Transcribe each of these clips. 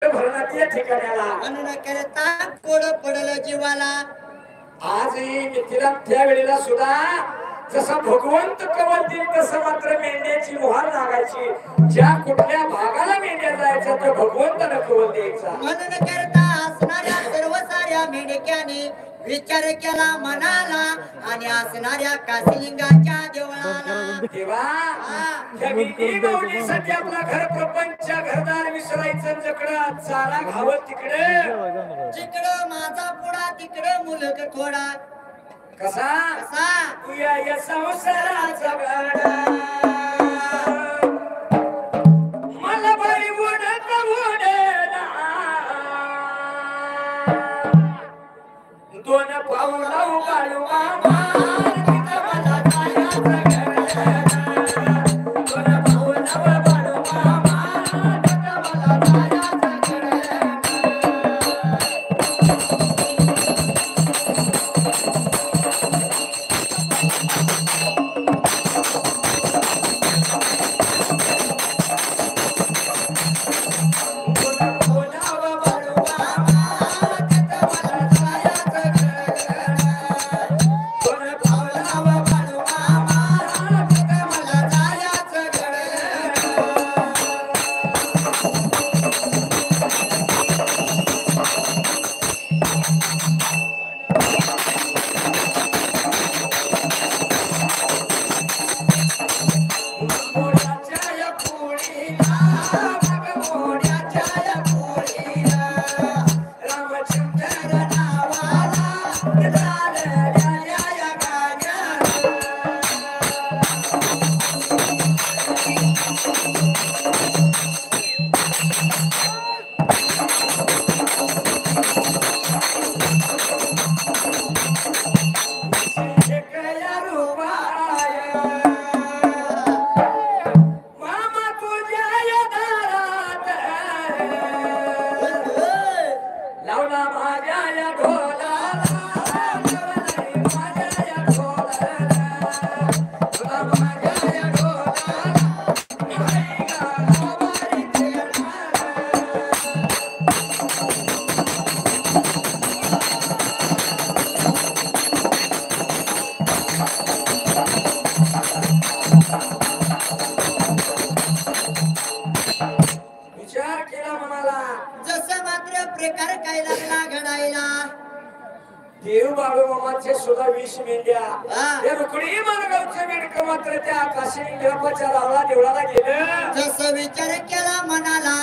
भरणात या ठिकाण्याला म्हणून करता कोड पडलं जीवाला. आजही मिथिला त्यावेळेला सुद्धा जसा भगवंत कवल देईल तसं मात्र मेंढ्याची मोहर लागायची. ज्या कुठल्या भागाला मेंढ्या जायचं तो भगवंतानं कवल द्यायचा. म्हणून करता असणाऱ्या सर्व साऱ्या मेंढक्याने विचार केला मनाला आणि असणाऱ्या काशीलिंगाच्या देवळाला. देवा या विधी गवळीसाठी आपला घर प्रपंच घरदार विसरायचं जकडं चारा घावत तिकडे जिकडं माझा पुढा तिकडं मुलग थोडा. कसा कसा तू या संसाराचा गाडा मला बाई ओढत ओढेना दोन पाऊला उभारू मामा तिथं मला जायचं घडलं. दोन पाऊला उभारू मामा तिथं मला जायचं घडलं. देव बाळू मामाचे सुद्धा 20 मेंढ्या त्या रुकडी मार्गावचे मेंढक मात्र त्या काशीलिंगाच्या रावळा देवळाला गेलं. जसं विचार केला मनाला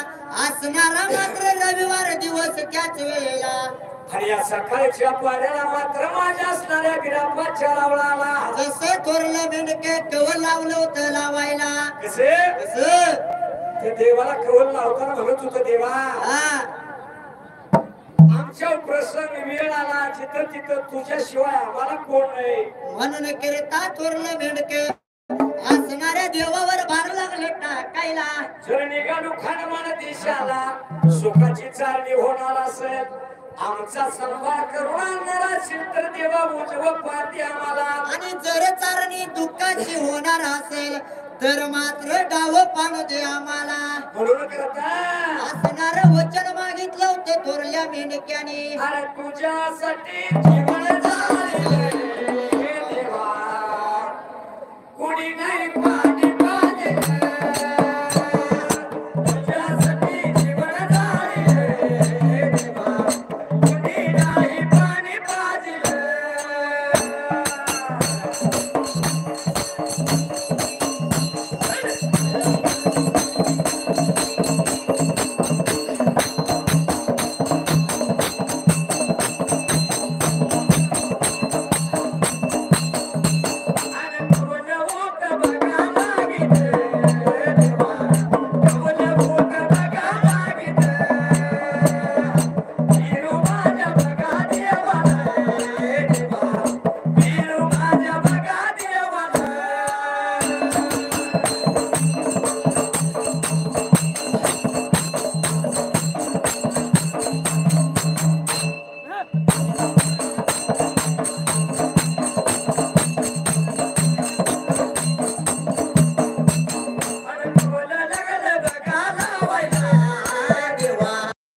असणारा मात्र रविवार दिवस त्याच वेळेला. आणि या सकाळच्या पाड्याला मात्र माझ्या असणाऱ्या बिरापाच्या रावळाला जसं थोरलं मेंढके कवल लावलं होतं लावायला. कसे कसं ते देवाला कवल लावताना म्हणत होतं देवा आमच्या प्रसंग वेळ आला जिथं तिथं तुझ्याशिवाय आम्हाला कोण नाही. म्हणून करता थोरलं मेंढके असणाऱ्या देवावर भार लागले टाकायला. जर निघालो खानमान देशाला सुखाची चालणी होणार असेल आमचा सन्मान करून आणणारा असेल तर देवा उजव पाहते आम्हाला. आणि जर चारणी दुःखाची होणार असेल तर मात्र डाव पाणू दे आम्हाला. म्हणून करता असणार वचन मागितलं होतं थोरल्या मेंढक्याने. अरे तुझ्यासाठी जीवन